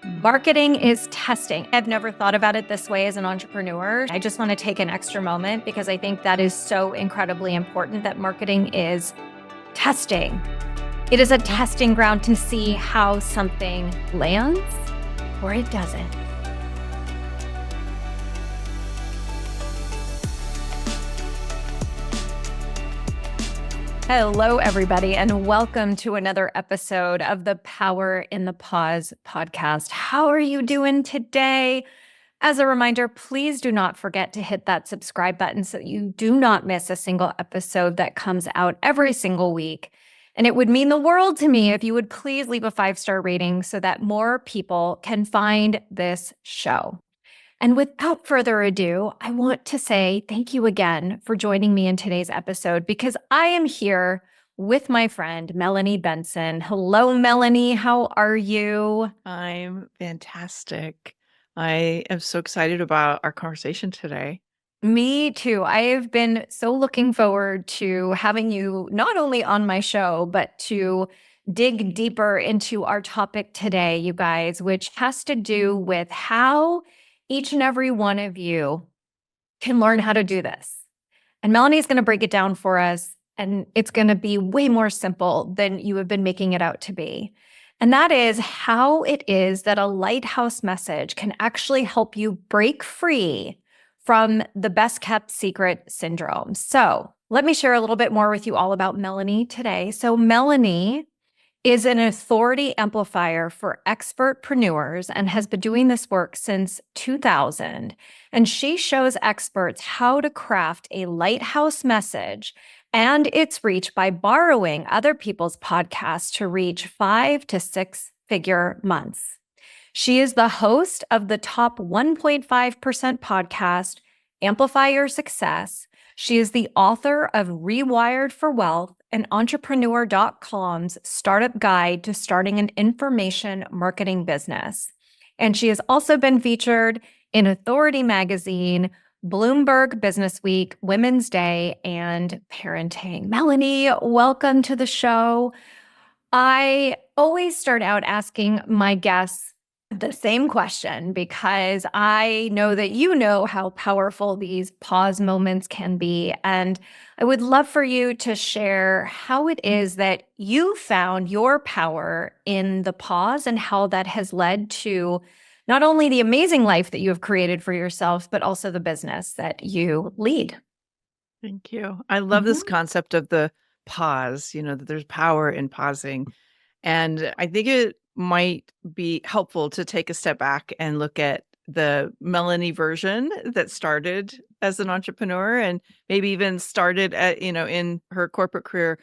Marketing is testing. I've never thought about it this way as an entrepreneur. I just want to take an extra moment because I think that is so incredibly important that marketing is testing. It is a testing ground to see how something lands or it doesn't. Hello, everybody, and welcome to another episode of the Power in the Pause podcast. How are you doing today? As a reminder, please do not forget to hit that subscribe button so that you do not miss a single episode that comes out every single week. And it would mean the world to me if you would please leave a 5-star rating so that more people can find this show. And without further ado, I want to say thank you again for joining me in today's episode because I am here with my friend, Melanie Benson. Hello, Melanie. How are you? I'm fantastic. I am so excited about our conversation today. Me too. I have been so looking forward to having you not only on my show, but to dig deeper into our topic today, you guys, which has to do with how each and every one of you can learn how to do this. And Melanie's going to break it down for us, and it's going to be way more simple than you have been making it out to be. And that is how it is that a lighthouse message can actually help you break free from the best kept secret syndrome. So let me share a little bit more with you all about Melanie today. So Melanie is an authority amplifier for expert-preneurs and has been doing this work since 2000. And she shows experts how to craft a lighthouse message and its reach by borrowing other people's podcasts to reach 5 to 6 figure months. She is the host of the top 1.5% podcast, Amplify Your Success. She is the author of Rewired for Wealth and Entrepreneur.com's startup guide to starting an information marketing business. And she has also been featured in Authority Magazine, Bloomberg Business Week, Women's Day, and Parenting. Melanie, welcome to the show. I always start out asking my guests the same question because I know that you know how powerful these pause moments can be. And I would love for you to share how it is that you found your power in the pause and how that has led to not only the amazing life that you have created for yourself, but also the business that you lead. Thank you. I love this concept of the pause, that there's power in pausing. And I think it might be helpful to take a step back and look at the Melanie version that started as an entrepreneur and maybe even started at, in her corporate career.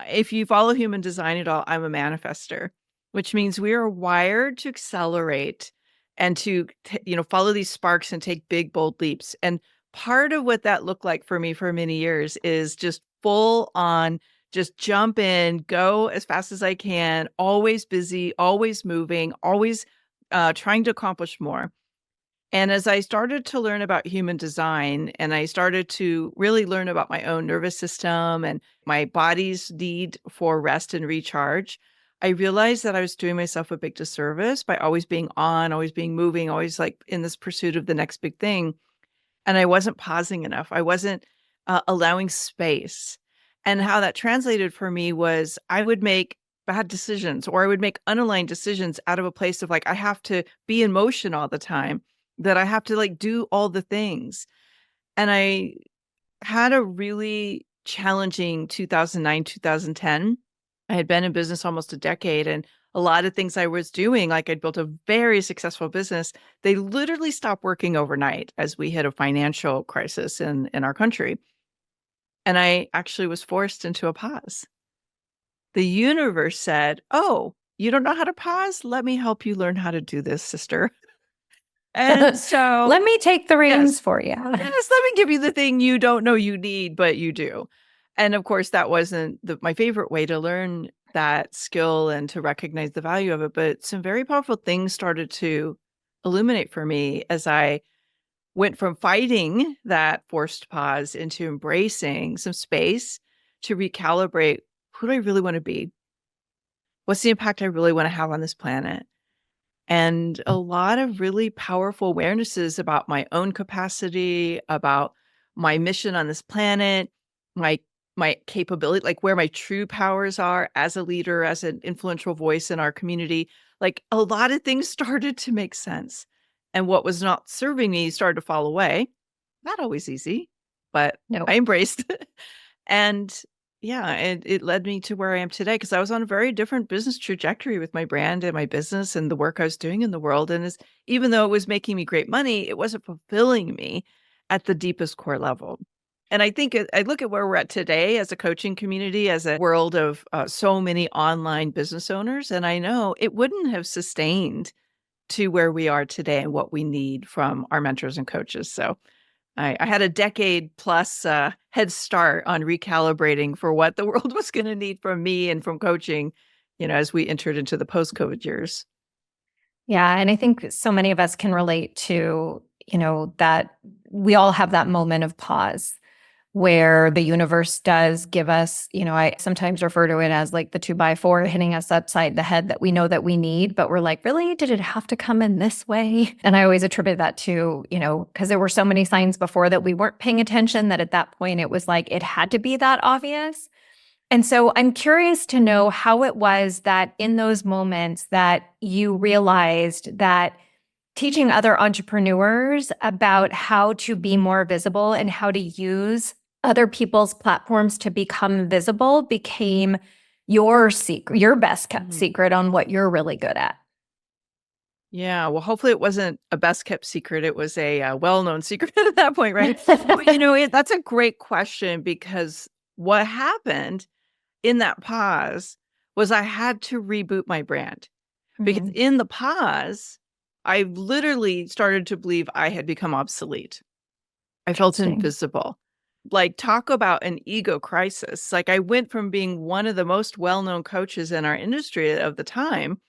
If you follow human design at all, I'm a manifester, which means we are wired to accelerate and to, follow these sparks and take big, bold leaps. And part of what that looked like for me for many years is just full on, just jump in, go as fast as I can, always busy, always moving, always trying to accomplish more. And as I started to learn about human design and I started to really learn about my own nervous system and my body's need for rest and recharge, I realized that I was doing myself a big disservice by always being on, always being moving, always like in this pursuit of the next big thing. And I wasn't pausing enough. I wasn't allowing space. And how that translated for me was I would make bad decisions or I would make unaligned decisions out of a place of like, I have to be in motion all the time, that I have to like do all the things. And I had a really challenging 2009, 2010. I had been in business almost a decade and a lot of things I was doing, like I'd built a very successful business, they literally stopped working overnight as we hit a financial crisis in our country. And I actually was forced into a pause. The universe said, "Oh, you don't know how to pause? Let me help you learn how to do this, sister." And so let me take the reins for you. Yes, let me give you the thing you don't know you need, but you do. And of course, that wasn't my favorite way to learn that skill and to recognize the value of it. But some very powerful things started to illuminate for me as I went from fighting that forced pause into embracing some space to recalibrate who do I really want to be? What's the impact I really want to have on this planet? and a lot of really powerful awarenesses about my own capacity, about my mission on this planet, my my capability, like where my true powers are as a leader, as an influential voice in our community. Like a lot of things started to make sense. And what was not serving me started to fall away. Not always easy, but No. I embraced it. And yeah, it led me to where I am today because I was on a very different business trajectory with my brand and my business and the work I was doing in the world. And even though it was making me great money, it wasn't fulfilling me at the deepest core level. And I think I look at where we're at today as a coaching community, as a world of so many online business owners, and I know it wouldn't have sustained to where we are today and what we need from our mentors and coaches. So I had a decade plus head start on recalibrating for what the world was going to need from me and from coaching, as we entered into the post-COVID years. Yeah. And I think so many of us can relate to, that we all have that moment of pause where the universe does give us, I sometimes refer to it as like the 2x4 hitting us upside the head that we know that we need, but we're like, really? Did it have to come in this way? And I always attribute that to, because there were so many signs before that we weren't paying attention that at that point it was like it had to be that obvious. And so I'm curious to know how it was that in those moments that you realized that teaching other entrepreneurs about how to be more visible and how to use other people's platforms to become visible became your secret, your best kept secret on what you're really good at. Yeah, well, hopefully it wasn't a best kept secret. It was a well-known secret at that point, right? Well, that's a great question because what happened in that pause was I had to reboot my brand because Mhm. in the pause, I literally started to believe I had become obsolete. I felt Interesting. invisible. Like, talk about an ego crisis. Like, I went from being one of the most well-known coaches in our industry of the time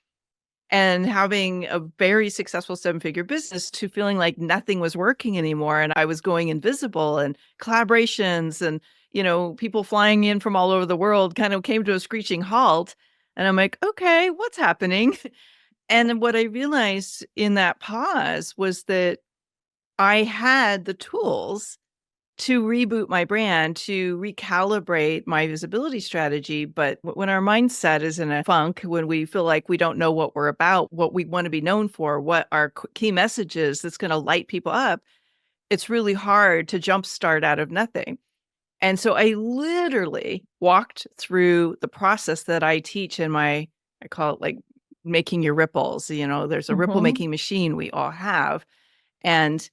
and having a very successful seven-figure business to feeling like nothing was working anymore and I was going invisible and collaborations and, people flying in from all over the world kind of came to a screeching halt. And I'm like, okay, what's happening? And then what I realized in that pause was that I had the tools to reboot my brand, to recalibrate my visibility strategy. But when our mindset is in a funk, when we feel like we don't know what we're about, what we want to be known for, what our key message is that's going to light people up, it's really hard to jumpstart out of nothing. And so I literally walked through the process that I teach in I call it like making your ripples. There's a ripple Mhm. making machine we all have. And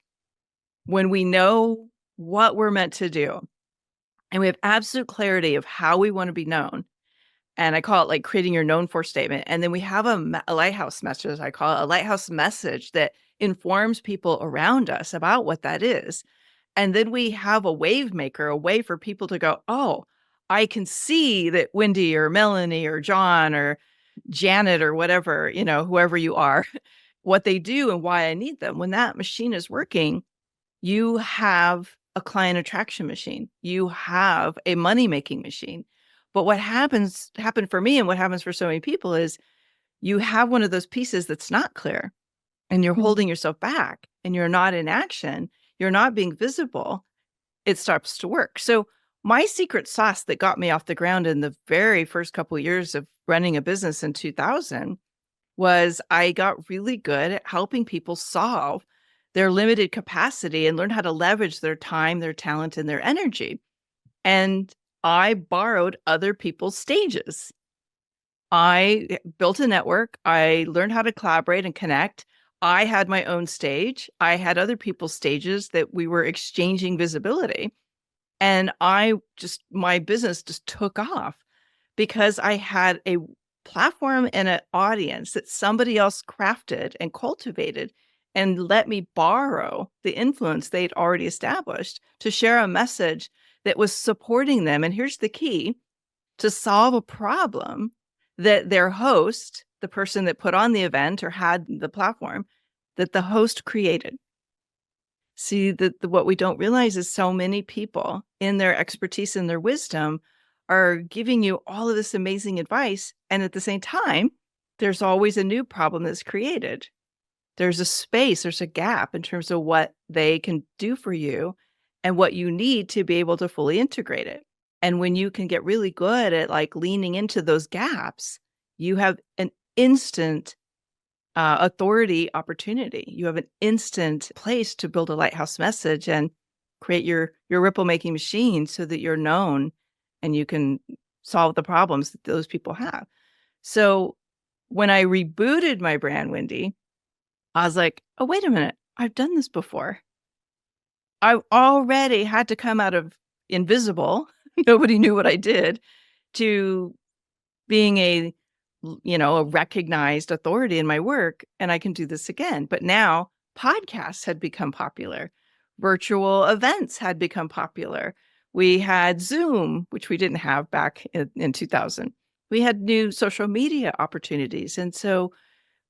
when we know what we're meant to do, and we have absolute clarity of how we want to be known. And I call it like creating your known for statement. And then we have a lighthouse message. I call it a lighthouse message that informs people around us about what that is. And then we have a wave maker, a way for people to go, oh, I can see that Wendy or Melanie or John or Janet or whatever, whoever you are, what they do and why I need them. When that machine is working, you have a client attraction machine. You have a money-making machine. But what happened for me and what happens for so many people is you have one of those pieces that's not clear and you're Mhm. holding yourself back and you're not in action. You're not being visible. It starts to work. So my secret sauce that got me off the ground in the very first couple of years of running a business in 2000 was I got really good at helping people solve their limited capacity and learn how to leverage their time, their talent, and their energy. And I borrowed other people's stages. I built a network. I learned how to collaborate and connect. I had my own stage. I had other people's stages that we were exchanging visibility. And my business just took off because I had a platform and an audience that somebody else crafted and cultivated and let me borrow the influence they'd already established to share a message that was supporting them. And here's the key: to solve a problem that their host, the person that put on the event or had the platform, that the host created. See, what we don't realize is so many people in their expertise and their wisdom are giving you all of this amazing advice. And at the same time, there's always a new problem that's created. There's a space, there's a gap in terms of what they can do for you and what you need to be able to fully integrate it. And when you can get really good at like leaning into those gaps, you have an instant authority opportunity. You have an instant place to build a lighthouse message and create your ripple making machine so that you're known and you can solve the problems that those people have. So when I rebooted my brand, Wendy, I was like, oh, wait a minute. I've done this before. I already had to come out of invisible. Nobody knew what I did to being a recognized authority in my work, and I can do this again. But now podcasts had become popular. Virtual events had become popular. We had Zoom, which we didn't have back in 2000. We had new social media opportunities. And so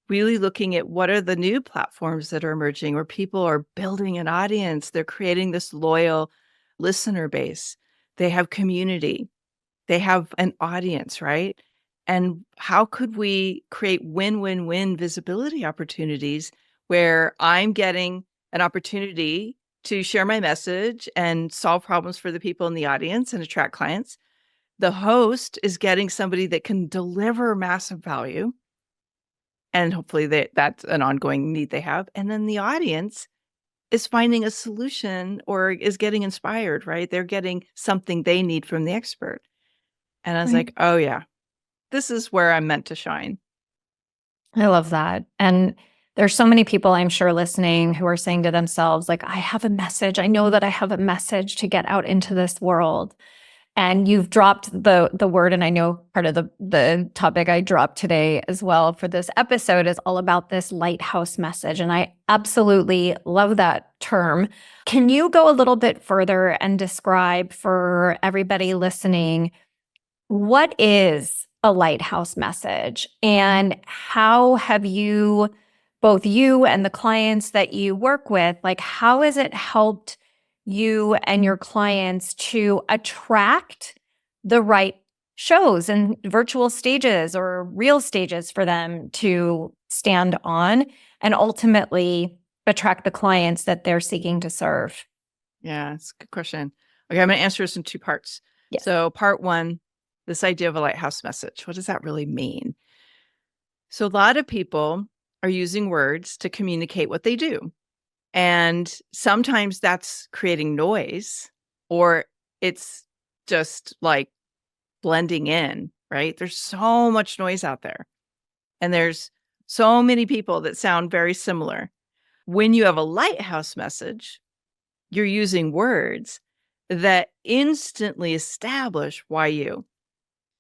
really looking at what are the new platforms that are emerging where people are building an audience, they're creating this loyal listener base. They have community. They have an audience, right? And how could we create win-win-win visibility opportunities where I'm getting an opportunity to share my message and solve problems for the people in the audience and attract clients? The host is getting somebody that can deliver massive value, and hopefully that's an ongoing need they have. And then the audience is finding a solution or is getting inspired, right? They're getting something they need from the expert. And I was Right. like, oh, yeah, this is where I'm meant to shine. I love that. And there's so many people I'm sure listening who are saying to themselves, like, I have a message. I know that I have a message to get out into this world. And you've dropped the word, and I know part of the topic I dropped today as well for this episode is all about this lighthouse message. And I absolutely love that term. Can you go a little bit further and describe for everybody listening what is a lighthouse message and how have you, both you and the clients that you work with, like how has it helped you and your clients to attract the right shows and virtual stages or real stages for them to stand on and ultimately attract the clients that they're seeking to serve? Yeah, it's a good question. Okay, I'm going to answer this in two parts. Yes. So part one, this idea of a lighthouse message. What does that really mean? So a lot of people are using words to communicate what they do. And sometimes that's creating noise or it's just like blending in, right? There's so much noise out there. And there's so many people that sound very similar. When you have a lighthouse message, you're using words that instantly establish why you.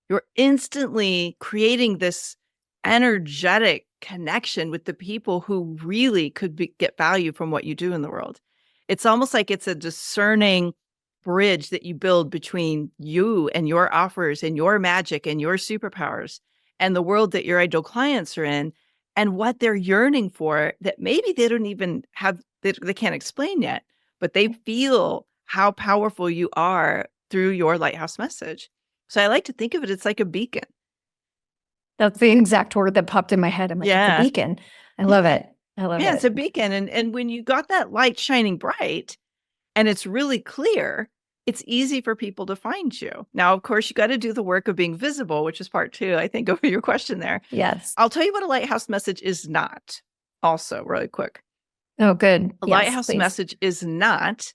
You're instantly creating this energetic connection with the people who really could get value from what you do in the world. It's almost like it's a discerning bridge that you build between you and your offers and your magic and your superpowers and the world that your ideal clients are in and what they're yearning for that maybe they don't even have, they can't explain yet, but they feel how powerful you are through your lighthouse message. So I like to think of it, it's like a beacon. That's the exact word that popped in my head. I'm like, it's a Yeah. beacon. I love it. I love Yeah, it. it's a beacon. And when you got that light shining bright and it's really clear, it's easy for people to find you. Now, of course, you got to do the work of being visible, which is part two, I think, of your question there. Yes. I'll tell you what a lighthouse message is not, also, really quick. Oh, good. A Yes, lighthouse please. message is not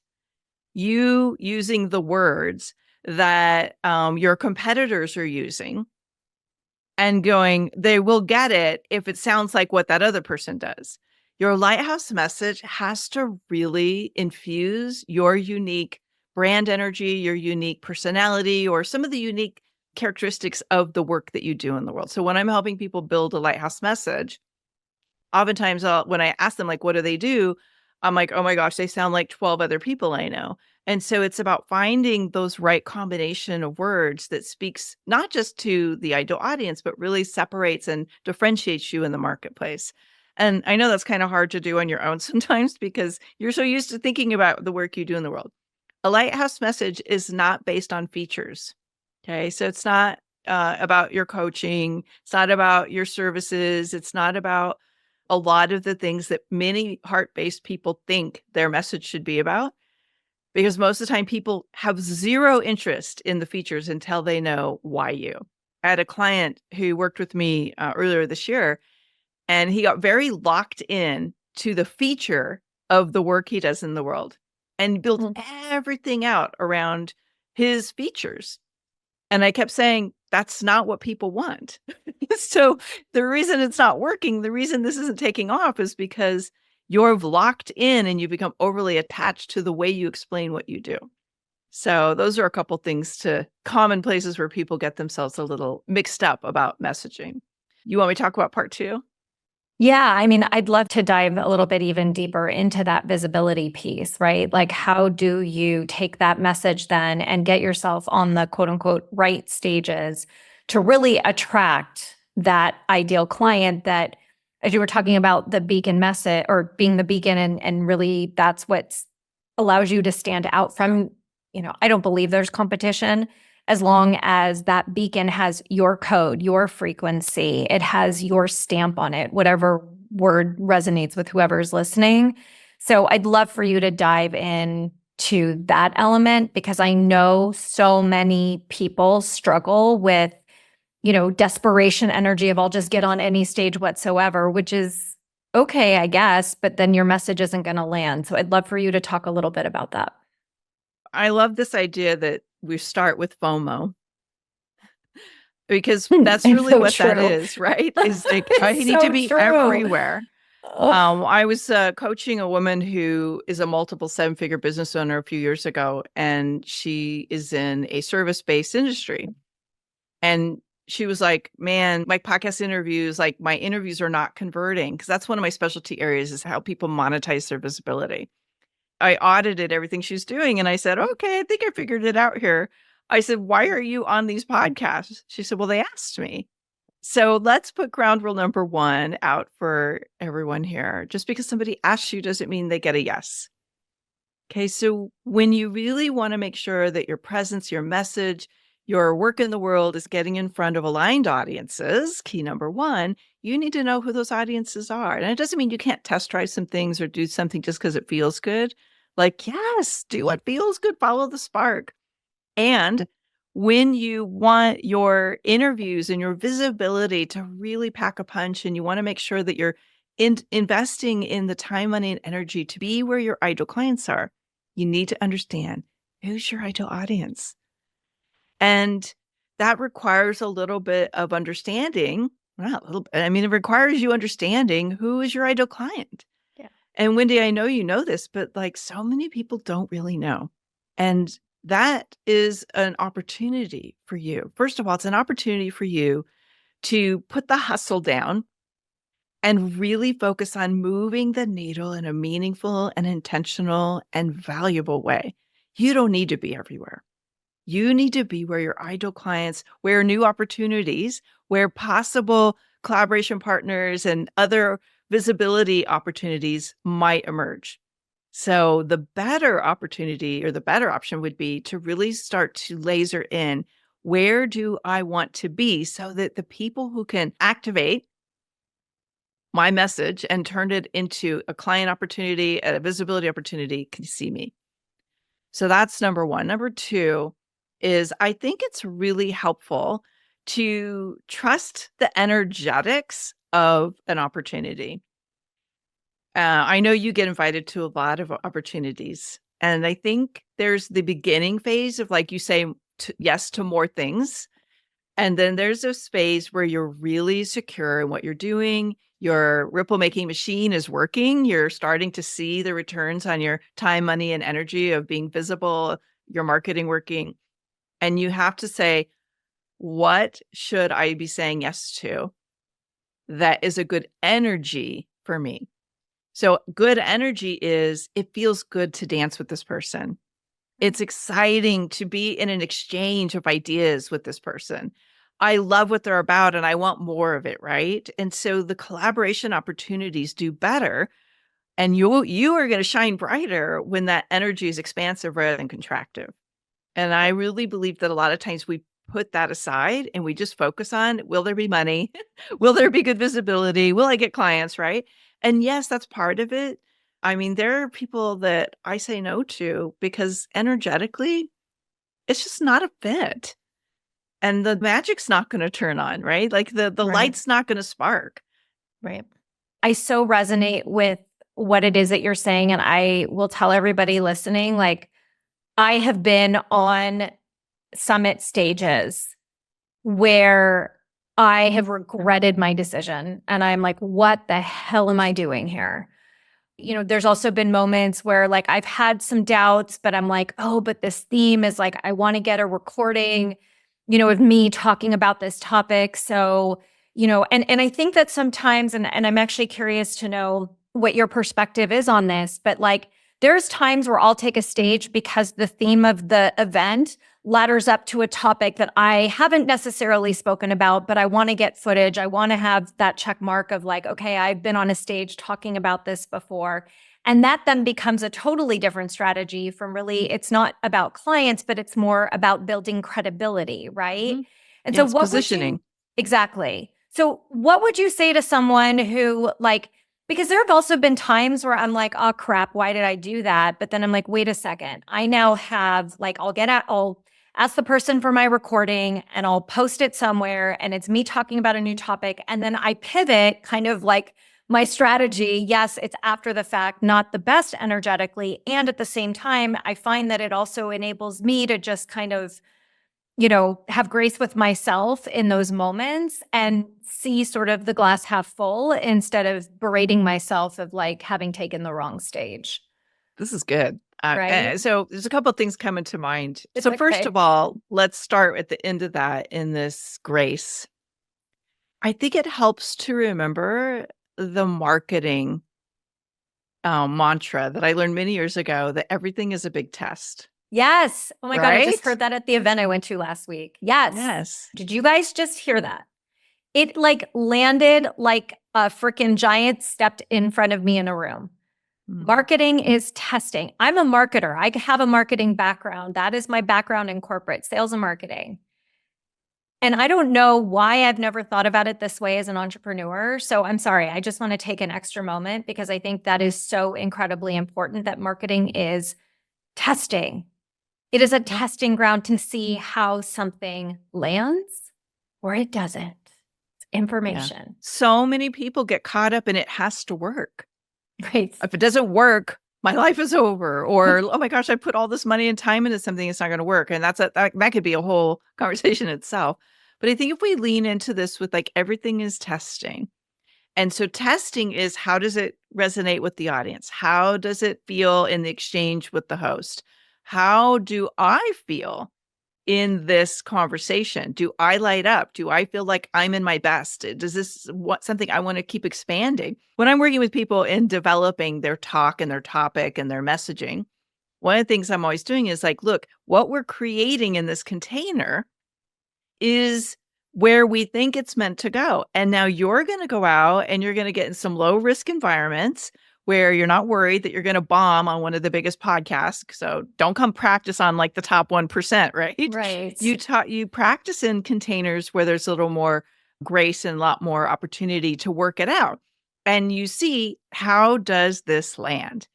you using the words that your competitors are using and going, they will get it if it sounds like what that other person does. Your lighthouse message has to really infuse your unique brand energy, your unique personality, or some of the unique characteristics of the work that you do in the world. So when I'm helping people build a lighthouse message, oftentimes when I ask them, like, what do they do? I'm like, oh my gosh, they sound like 12 other people I know. And so it's about finding those right combination of words that speaks not just to the ideal audience, but really separates and differentiates you in the marketplace. And I know that's kind of hard to do on your own sometimes because you're so used to thinking about the work you do in the world. A lighthouse message is not based on features. Okay. So it's not about your coaching. It's not about your services. It's not about a lot of the things that many heart-based people think their message should be about, because most of the time people have zero interest in the features until they know why you. I had a client who worked with me earlier this year, and he got very locked in to the feature of the work he does in the world and built everything out around his features. And I kept saying, that's not what people want. So the reason it's not working, the reason this isn't taking off is because you're locked in and you become overly attached to the way you explain what you do. So those are a couple things to common places where people get themselves a little mixed up about messaging. You want me to talk about part 2? Yeah, I mean, I'd love to dive a little bit even deeper into that visibility piece, right? Like, how do you take that message then and get yourself on the quote unquote right stages to really attract that ideal client that, as you were talking about the beacon message or being the beacon, and really that's what allows you to stand out from, I don't believe there's competition as long as that beacon has your code, your frequency, it has your stamp on it, whatever word resonates with whoever's listening. So I'd love for you to dive in to that element, because I know so many people struggle with, desperation energy of I'll just get on any stage whatsoever, which is okay, I guess, but then your message isn't going to land. So I'd love for you to talk a little bit about that. I love this idea that we start with FOMO, because that's really so what that true. is, right? Is like, I It's need to so be true. everywhere. Ugh. I was coaching a woman who is a multiple 7-figure business owner a few years ago, and she is in a service-based industry. And she was like, man, my podcast interviews, like my interviews are not converting, because that's one of my specialty areas is how people monetize their visibility. I audited everything she's doing, and I said, okay, I think I figured it out here. I said, why are you on these podcasts? She said, well, they asked me. So let's put ground rule number 1 out for everyone here. Just because somebody asks you doesn't mean they get a yes. Okay, so when you really want to make sure that your presence, your message, your work in the world is getting in front of aligned audiences, key number 1, you need to know who those audiences are. And it doesn't mean you can't test drive some things or do something just because it feels good. Like, yes, do what feels good, follow the spark. And when you want your interviews and your visibility to really pack a punch, and you want to make sure that you're investing in the time, money, and energy to be where your ideal clients are, you need to understand who's your ideal audience. And that requires a little bit of understanding. Not a little bit. I mean, it requires you understanding who is your ideal client. Yeah. And Wendy, I know you know this, but like so many people don't really know. And that is an opportunity for you. First of all, it's an opportunity for you to put the hustle down and really focus on moving the needle in a meaningful and intentional and valuable way. You don't need to be everywhere. You need to be where your ideal clients, where new opportunities, where possible collaboration partners and other visibility opportunities might emerge. So the better opportunity or the better option would be to really start to laser in, where do I want to be, so that the people who can activate my message and turn it into a client opportunity, a visibility opportunity, can see me. So that's number 1. Number 2 is, I think it's really helpful to trust the energetics of an opportunity. I know you get invited to a lot of opportunities, and I think there's the beginning phase of, like you say, yes to more things. And then there's this phase where you're really secure in what you're doing. Your ripple making machine is working. You're starting to see the returns on your time, money, and energy of being visible, your marketing working. And you have to say, what should I be saying yes to that is a good energy for me? So good energy is, it feels good to dance with this person. It's exciting to be in an exchange of ideas with this person. I love what they're about and I want more of it, right? And so the collaboration opportunities do better, and you are going to shine brighter when that energy is expansive rather than contractive. And I really believe that a lot of times we put that aside and we just focus on, will there be money? Will there be good visibility? Will I get clients, right? And yes, that's part of it. I mean, there are people that I say no to because energetically, it's just not a fit. And the magic's not going to turn on, right? Like the Right. light's not going to spark. Right. I so resonate with what it is that you're saying. And I will tell everybody listening, like, I have been on summit stages where I have regretted my decision. And I'm like, what the hell am I doing here? You know, there's also been moments where like I've had some doubts, but I'm like, oh, but this theme is like, I want to get a recording, you know, of me talking about this topic. So, you know, and I think that sometimes, and I'm actually curious to know what your perspective is on this, but like there's times where I'll take a stage because the theme of the event ladders up to a topic that I haven't necessarily spoken about, but I want to get footage. I want to have that check mark of like, okay, I've been on a stage talking about this before. And that then becomes a totally different strategy from really, it's not about clients, but it's more about building credibility, right? Mm-hmm. And Yeah, so it's what positioning. exactly. So what would you say to someone who like, because there have also been times where I'm like, oh crap, why did I do that? But then I'm like, wait a second. I now have like, I'll ask the person for my recording and I'll post it somewhere and it's me talking about a new topic. And then I pivot kind of like my strategy. Yes, it's after the fact, not the best energetically. And at the same time, I find that it also enables me to just kind of, you know, have grace with myself in those moments and see sort of the glass half full instead of berating myself of like having taken the wrong stage. This is good. Right? So there's a couple of things coming to mind. It's So first okay. of all, let's start at the end of that in this grace. I think it helps to remember the marketing mantra that I learned many years ago, that everything is a big test, Yes. Oh my God, I just right? heard that at the event I went to last week. Yes. Yes. Did you guys just hear that? It like landed like a freaking giant stepped in front of me in a room. Mm. Marketing is testing. I'm a marketer. I have a marketing background. That is my background in corporate sales and marketing. And I don't know why I've never thought about it this way as an entrepreneur. So I'm sorry. I just want to take an extra moment because I think that is so incredibly important that marketing is testing. It is a testing ground to see how something lands or it doesn't. It's Yeah. information. So many people get caught up in it has to work. Right. If it doesn't work, my life is over. Or, oh my gosh, I put all this money and time into something, it's not going to work. And that could be a whole conversation itself. But I think if we lean into this with like everything is testing. And so testing is, how does it resonate with the audience? How does it feel in the exchange with the host? How do I feel in this conversation? Do I light up? Do I feel like I'm in my best? Does this something I want to keep expanding? When I'm working with people in developing their talk and their topic and their messaging, one of the things I'm always doing is like, look, what we're creating in this container is where we think it's meant to go. And now you're going to go out and you're going to get in some low risk environments where you're not worried that you're going to bomb on one of the biggest podcasts. So don't come practice on like the top 1%, right? Right. You practice in containers where there's a little more grace and a lot more opportunity to work it out. And you see, how does this land?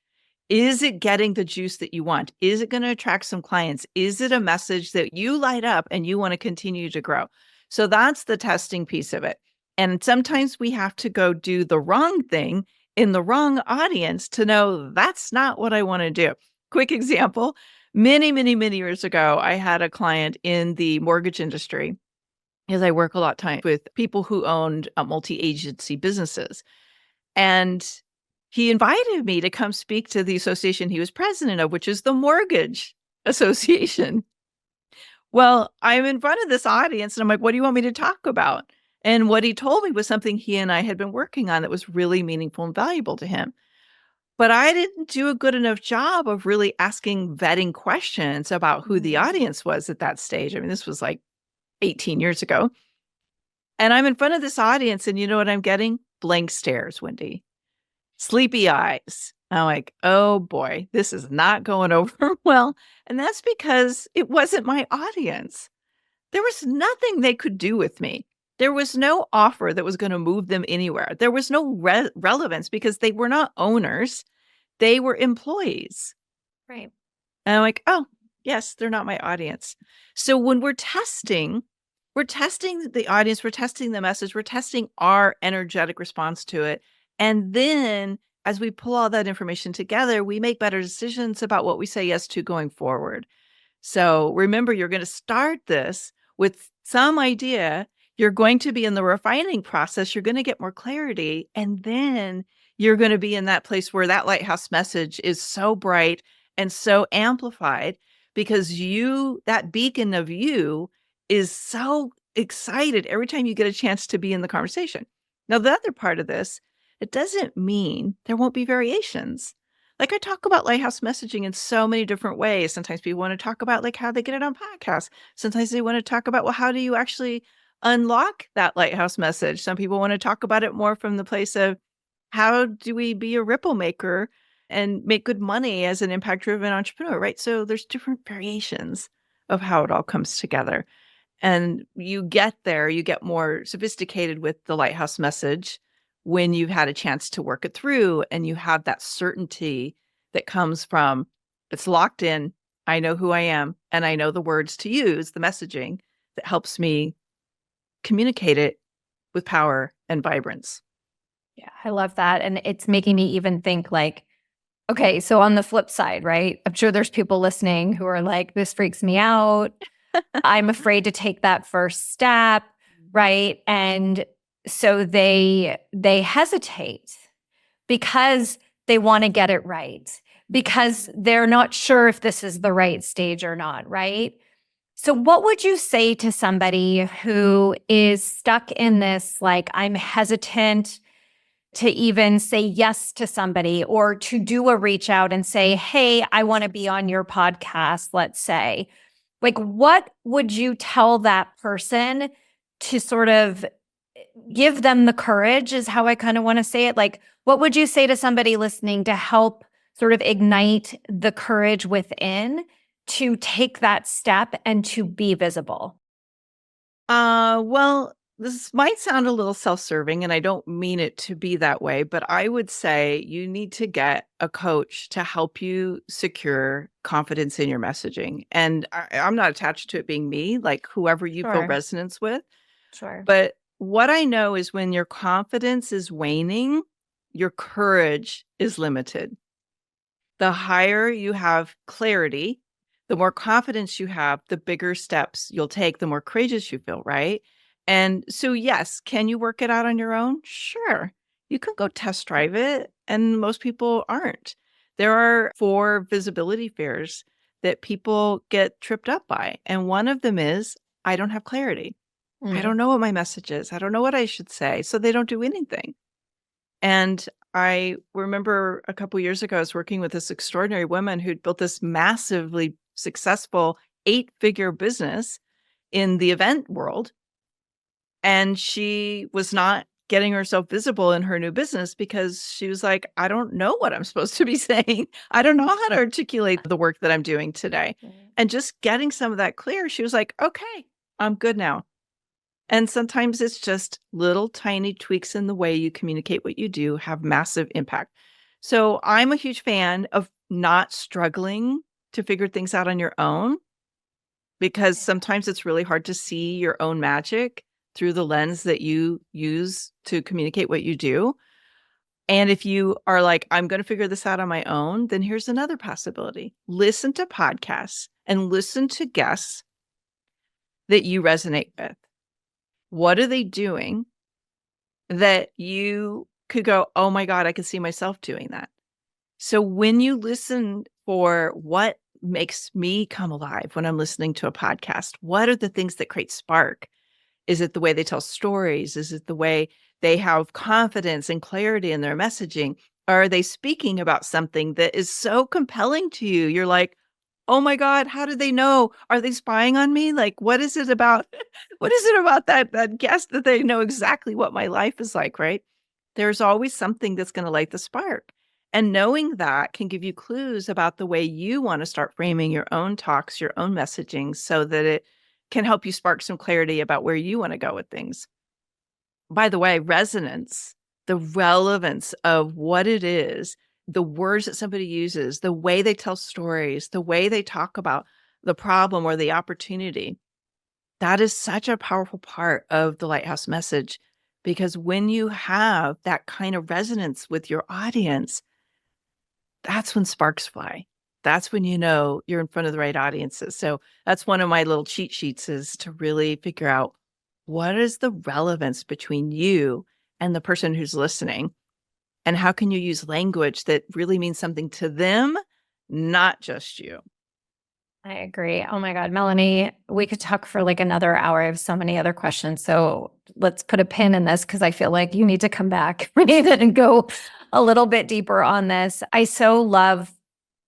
Is it getting the juice that you want? Is it going to attract some clients? Is it a message that you light up and you want to continue to grow? So that's the testing piece of it. And sometimes we have to go do the wrong thing in the wrong audience to know that's not what I want to do. Quick example, many, many, many years ago, I had a client in the mortgage industry, because I work a lot of time with people who owned multi-agency businesses. And he invited me to come speak to the association he was president of, which is the Mortgage Association. Well, I'm in front of this audience and I'm like, what do you want me to talk about? And what he told me was something he and I had been working on that was really meaningful and valuable to him. But I didn't do a good enough job of really asking vetting questions about who the audience was at that stage. I mean, this was like 18 years ago. And I'm in front of this audience and you know what I'm getting? Blank stares, Wendy. Sleepy eyes. I'm like, oh boy, this is not going over well. And that's because it wasn't my audience. There was nothing they could do with me. There was no offer that was going to move them anywhere. There was no relevance because they were not owners. They were employees. Right. And I'm like, oh, yes, they're not my audience. So when we're testing the audience, we're testing the message, we're testing our energetic response to it. And then as we pull all that information together, we make better decisions about what we say yes to going forward. So remember, you're going to start this with some idea. You're going to be in the refining process. You're going to get more clarity. And then you're going to be in that place where that lighthouse message is so bright and so amplified because that beacon of you is so excited every time you get a chance to be in the conversation. Now, the other part of this, it doesn't mean there won't be variations. Like I talk about lighthouse messaging in so many different ways. Sometimes people want to talk about like how they get it on podcasts. Sometimes they want to talk about, well, how do you actually unlock that lighthouse message? Some people want to talk about it more from the place of how do we be a ripple maker and make good money as an impact-driven entrepreneur, right? So there's different variations of how it all comes together. And you get there, you get more sophisticated with the lighthouse message when you've had a chance to work it through and you have that certainty that comes from it's locked in. I know who I am and I know the words to use, the messaging that helps me communicate it with power and vibrance. Yeah, I love that. And it's making me even think like, okay, so on the flip side, right? I'm sure there's people listening who are like, this freaks me out. I'm afraid to take that first step, right? And so they hesitate because they want to get it right, because they're not sure if this is the right stage or not, right? So what would you say to somebody who is stuck in this, like, I'm hesitant to even say yes to somebody or to do a reach out and say, hey, I want to be on your podcast, let's say. Like, what would you tell that person to sort of give them the courage, is how I kind of want to say it. Like, what would you say to somebody listening to help sort of ignite the courage within to take that step and to be visible? Well, this might sound a little self-serving, and I don't mean it to be that way, but I would say you need to get a coach to help you secure confidence in your messaging. And I'm not attached to it being me, like whoever you feel Sure. resonance with. Sure. But what I know is when your confidence is waning, your courage is limited. The higher you have clarity, the more confidence you have, the bigger steps you'll take, the more courageous you feel, right? And so, yes, can you work it out on your own? Sure. You can go test drive it, and most people aren't. There are 4 visibility fears that people get tripped up by. And one of them is, I don't have clarity. I don't know what my message is. I don't know what I should say. So they don't do anything. And I remember a couple years ago, I was working with this extraordinary woman who'd built this massively successful 8-figure business in the event world. And she was not getting herself visible in her new business because she was like, I don't know what I'm supposed to be saying. I don't know how to articulate the work that I'm doing today. And just getting some of that clear, she was like, okay, I'm good now. And sometimes it's just little tiny tweaks in the way you communicate what you do have massive impact. So I'm a huge fan of not struggling to figure things out on your own, because sometimes it's really hard to see your own magic through the lens that you use to communicate what you do. And if you are like, I'm going to figure this out on my own, then here's another possibility. Listen to podcasts and listen to guests that you resonate with. What are they doing that you could go, oh my God, I could see myself doing that. So when you listen for what makes me come alive when I'm listening to a podcast, what are the things that create spark? Is it the way they tell stories? Is it the way they have confidence and clarity in their messaging? Or are they speaking about something that is so compelling to you? You're like, oh my God, how do they know? Are they spying on me? Like, what is it about? What is it about that guest that they know exactly what my life is like, right? There's always something that's going to light the spark. And knowing that can give you clues about the way you want to start framing your own talks, your own messaging, so that it can help you spark some clarity about where you want to go with things. By the way, resonance, the relevance of what it is, the words that somebody uses, the way they tell stories, the way they talk about the problem or the opportunity, that is such a powerful part of the Lighthouse message, because when you have that kind of resonance with your audience, that's when sparks fly. That's when you know you're in front of the right audiences. So that's one of my little cheat sheets, is to really figure out what is the relevance between you and the person who's listening, and how can you use language that really means something to them, not just you. I agree. Oh my God, Melanie, we could talk for like another hour. I have so many other questions. So let's put a pin in this because I feel like you need to come back. We need to go a little bit deeper on this. I so love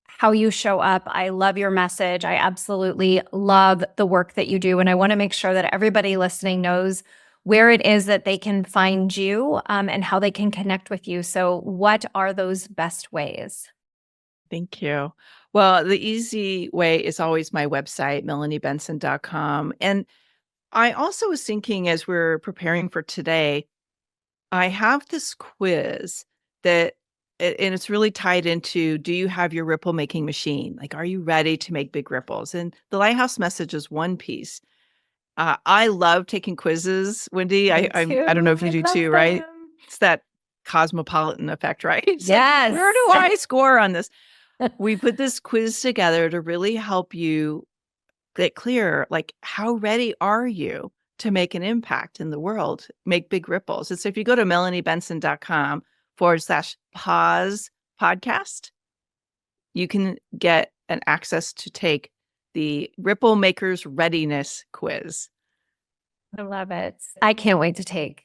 how you show up. I love your message. I absolutely love the work that you do. And I want to make sure that everybody listening knows where it is that they can find you and how they can connect with you. So, what are those best ways? Thank you. Well, the easy way is always my website, melaniebenson.com. And I also was thinking, as we're preparing for today, I have this quiz that, and it's really tied into, do you have your ripple making machine? Like, are you ready to make big ripples? And the Lighthouse message is one piece. I love taking quizzes, Wendy. Me I don't know too. if you I do love too, right? them. It's that cosmopolitan effect, right? It's like, Yes. where do I score on this? We put this quiz together to really help you get clear, like, how ready are you to make an impact in the world, make big ripples? And so if you go to melaniebenson.com/pause podcast, you can get an access to take the Ripple Makers Readiness Quiz. I love it. I can't wait to take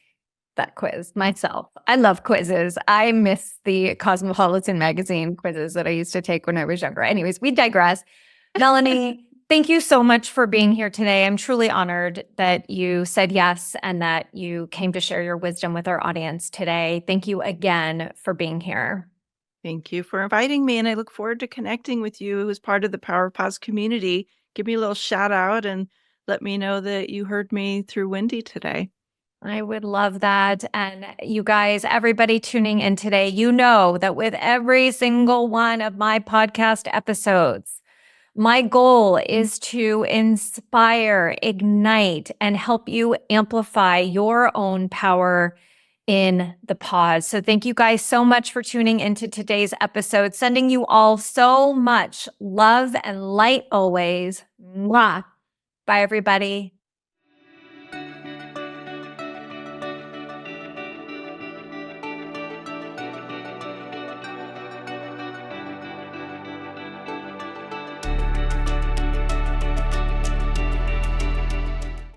that quiz myself. I love quizzes. I miss the Cosmopolitan magazine quizzes that I used to take when I was younger. Anyways, we digress. Melanie, thank you so much for being here today. I'm truly honored that you said yes and that you came to share your wisdom with our audience today. Thank you again for being here. Thank you for inviting me, and I look forward to connecting with you as part of the Power Pause community. Give me a little shout out and let me know that you heard me through Wendy today. I would love that. And you guys, everybody tuning in today, you know that with every single one of my podcast episodes, my goal is to inspire, ignite, and help you amplify your own power in the pause. So thank you guys so much for tuning into today's episode. Sending you all so much love and light always. Mwah. Bye, everybody.